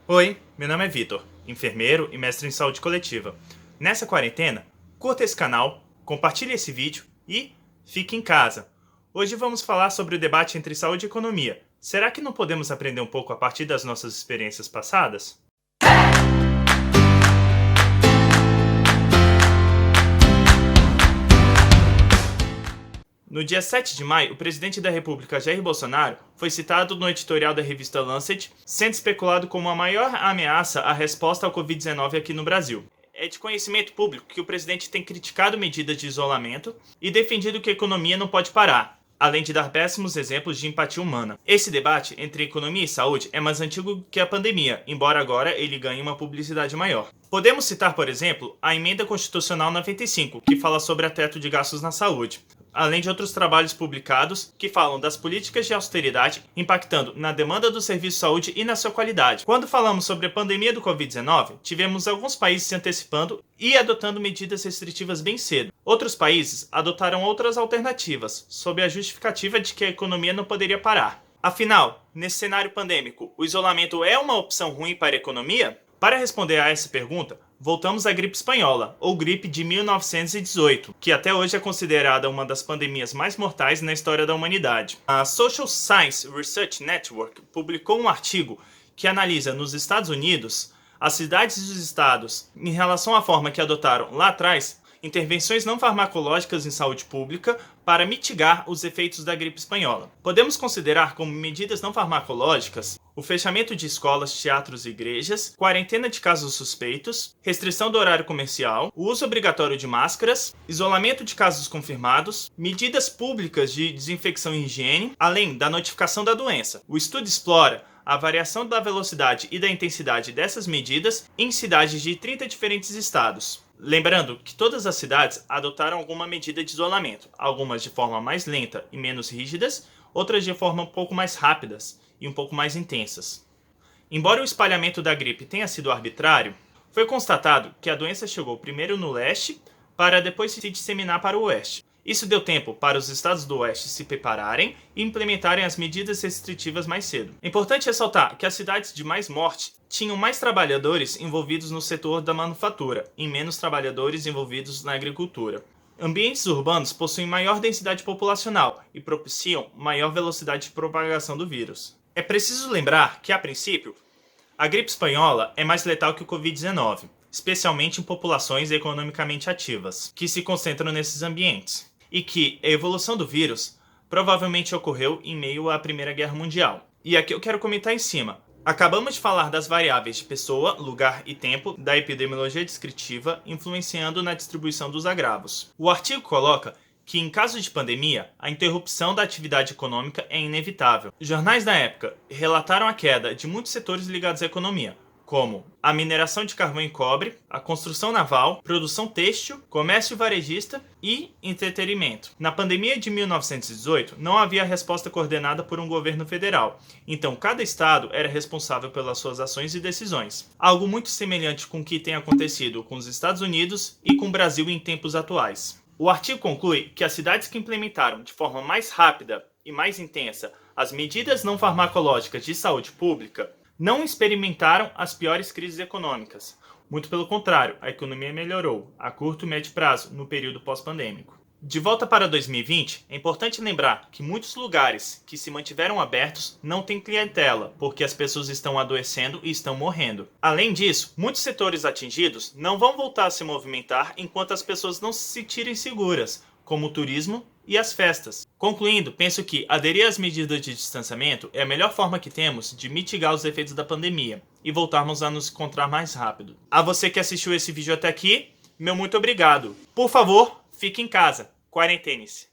Oi, meu nome é Vitor, enfermeiro e mestre em saúde coletiva. Nessa quarentena, curta esse canal, compartilhe esse vídeo e fique em casa. Hoje vamos falar sobre o debate entre saúde e economia. Será que não podemos aprender um pouco a partir das nossas experiências passadas? No dia 7 de maio, o presidente da República, Jair Bolsonaro, foi citado no editorial da revista Lancet, sendo especulado como a maior ameaça à resposta ao Covid-19 aqui no Brasil. É de conhecimento público que o presidente tem criticado medidas de isolamento e defendido que a economia não pode parar, além de dar péssimos exemplos de empatia humana. Esse debate entre economia e saúde é mais antigo que a pandemia, embora agora ele ganhe uma publicidade maior. Podemos citar, por exemplo, a Emenda Constitucional 95, que fala sobre o teto de gastos na saúde, além de outros trabalhos publicados que falam das políticas de austeridade impactando na demanda do serviço de saúde e na sua qualidade. Quando falamos sobre a pandemia do Covid-19, tivemos alguns países se antecipando e adotando medidas restritivas bem cedo. Outros países adotaram outras alternativas, sob a justificativa de que a economia não poderia parar. Afinal, nesse cenário pandêmico, o isolamento é uma opção ruim para a economia? Para responder a essa pergunta, voltamos à gripe espanhola, ou gripe de 1918, que até hoje é considerada uma das pandemias mais mortais na história da humanidade. A Social Science Research Network publicou um artigo que analisa nos Estados Unidos as cidades e os estados em relação à forma que adotaram lá atrás intervenções não farmacológicas em saúde pública para mitigar os efeitos da gripe espanhola. Podemos considerar como medidas não farmacológicas o fechamento de escolas, teatros e igrejas, quarentena de casos suspeitos, restrição do horário comercial, o uso obrigatório de máscaras, isolamento de casos confirmados, medidas públicas de desinfecção e higiene, além da notificação da doença. O estudo explora a variação da velocidade e da intensidade dessas medidas em cidades de 30 diferentes estados. Lembrando que todas as cidades adotaram alguma medida de isolamento, algumas de forma mais lenta e menos rígidas, outras de forma um pouco mais rápidas e um pouco mais intensas. Embora o espalhamento da gripe tenha sido arbitrário, foi constatado que a doença chegou primeiro no leste para depois se disseminar para o oeste. Isso deu tempo para os estados do oeste se prepararem e implementarem as medidas restritivas mais cedo. É importante ressaltar que as cidades de mais morte tinham mais trabalhadores envolvidos no setor da manufatura e menos trabalhadores envolvidos na agricultura. Ambientes urbanos possuem maior densidade populacional e propiciam maior velocidade de propagação do vírus. É preciso lembrar que, a princípio, a gripe espanhola é mais letal que o Covid-19, especialmente em populações economicamente ativas, que se concentram nesses ambientes, e que a evolução do vírus provavelmente ocorreu em meio à Primeira Guerra Mundial. E aqui eu quero comentar em cima. Acabamos de falar das variáveis de pessoa, lugar e tempo da epidemiologia descritiva influenciando na distribuição dos agravos. O artigo coloca que, em caso de pandemia, a interrupção da atividade econômica é inevitável. Jornais da época relataram a queda de muitos setores ligados à economia, como a mineração de carvão e cobre, a construção naval, produção têxtil, comércio varejista e entretenimento. Na pandemia de 1918, não havia resposta coordenada por um governo federal, então cada estado era responsável pelas suas ações e decisões. Algo muito semelhante com o que tem acontecido com os Estados Unidos e com o Brasil em tempos atuais. O artigo conclui que as cidades que implementaram de forma mais rápida e mais intensa as medidas não farmacológicas de saúde pública não experimentaram as piores crises econômicas. Muito pelo contrário, a economia melhorou, a curto e médio prazo, no período pós-pandêmico. De volta para 2020, é importante lembrar que muitos lugares que se mantiveram abertos não têm clientela, porque as pessoas estão adoecendo e estão morrendo. Além disso, muitos setores atingidos não vão voltar a se movimentar enquanto as pessoas não se sentirem seguras, como o turismo e as festas. Concluindo, penso que aderir às medidas de distanciamento é a melhor forma que temos de mitigar os efeitos da pandemia e voltarmos a nos encontrar mais rápido. A você que assistiu esse vídeo até aqui, meu muito obrigado. Por favor, fique em casa, quarentene-se.